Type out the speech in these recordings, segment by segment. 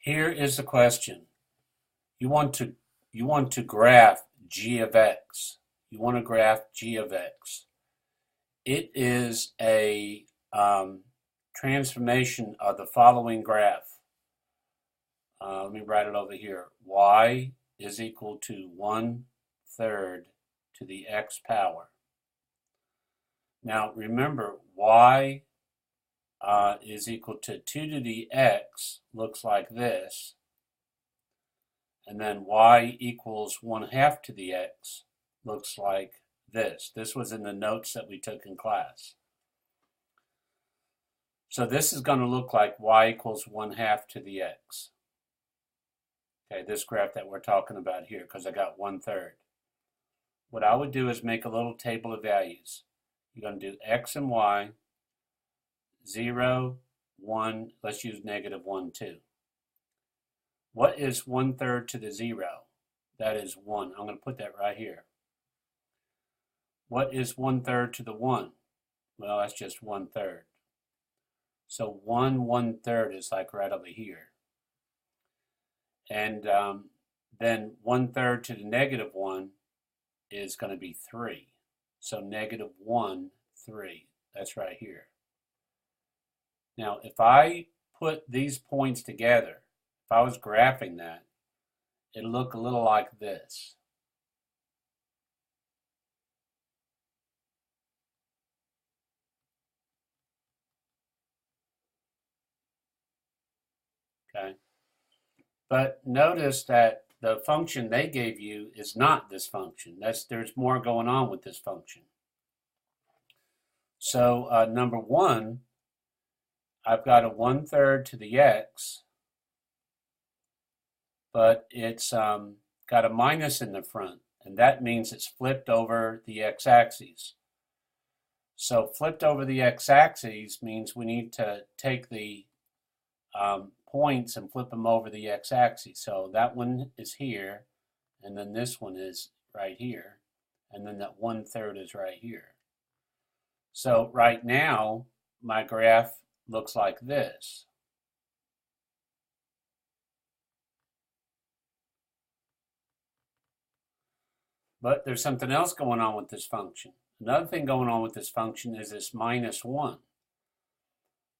Here is the question. You want to graph g of x. You want to graph g of x. It is a transformation of the following graph. Let me write it over here. Y is equal to 1/3 to the x power. Now remember, y is equal to 2 to the x looks like this. And then y equals 1/2 to the x looks like this. This was in the notes that we took in class. So this is going to look like y equals 1/2 to the x. Okay, this graph that we're talking about here, because I got 1/3. What I would do is make a little table of values. You're going to do x and y, 0, 1, let's use -1, 2. What is 1/3 to the 0? That is 1. I'm going to put that right here. What is 1/3 to the 1? Well, that's just 1/3. So 1/1/3 is like right over here. And then 1/3 to the -1 is going to be 3. So -1, 3. That's right here. Now, if I put these points together, if I was graphing that, it'd look a little like this. Okay. But notice that the function they gave you is not this function. There's more going on with this function. So number 1, I've got a 1/3 to the x, but it's got a minus in the front, and that means it's flipped over the x-axis. So flipped over the x-axis means we need to take the points and flip them over the x-axis. So that one is here, and then this one is right here, and then that 1/3 is right here. So right now, my graph looks like this. But there's something else going on with this function. Another thing going on with this function is this -1.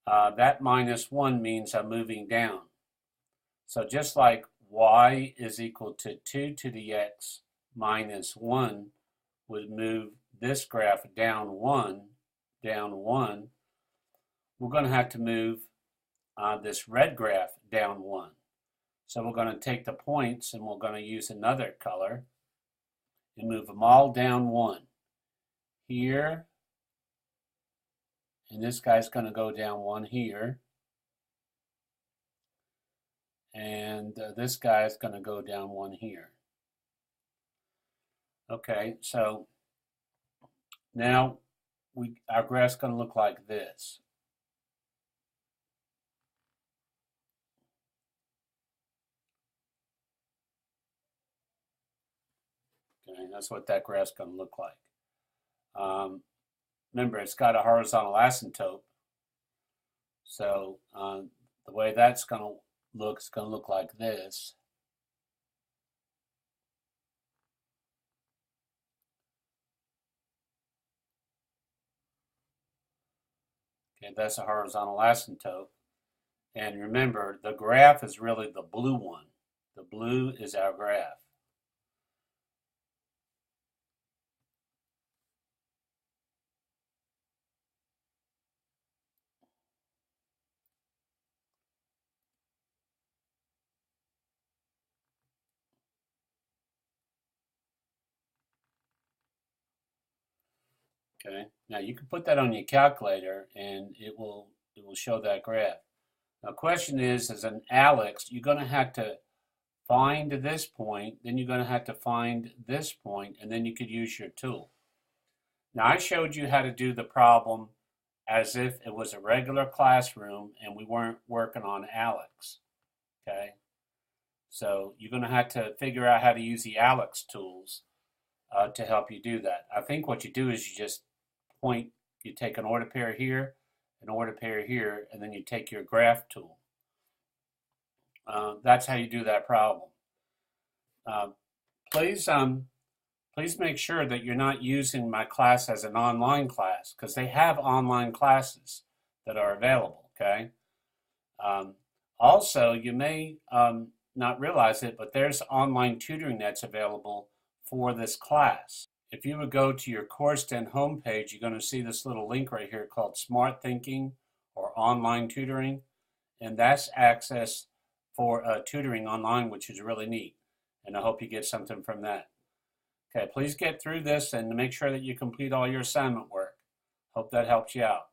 That -1 means I'm moving down. So just like y is equal to 2 to the x minus 1 would move this graph down 1, we're going to have to move this red graph down 1. So we're going to take the points and we're going to use another color and move them all down 1. Here, and this guy's going to go down 1 here. And this guy is going to go down 1 here. Okay, so now our graph's going to look like this. Okay, that's what that graph's going to look like. Remember, it's got a horizontal asymptote. So the way that's going to look, it's going to look like this. Okay, that's a horizontal asymptote. And remember, the graph is really the blue one. The blue is our graph. Okay, now you can put that on your calculator and it will show that graph. Now, the question is, as an Alex, you're going to have to find this point, then you're going to have to find this point, and then you could use your tool. Now, I showed you how to do the problem as if it was a regular classroom and we weren't working on Alex. Okay, so you're going to have to figure out how to use the Alex tools to help you do that. I think what you do is you just you take an order pair here, an order pair here, and then you take your graph tool. That's how you do that problem. Uh, please, please make sure that you're not using my class as an online class, because they have online classes that are available, okay? Also, you may not realize it, but there's online tutoring that's available for this class. If you would go to your CourseDen homepage, you're going to see this little link right here called Smart Thinking or Online Tutoring, and that's access for tutoring online, which is really neat, and I hope you get something from that. Okay, please get through this and make sure that you complete all your assignment work. Hope that helps you out.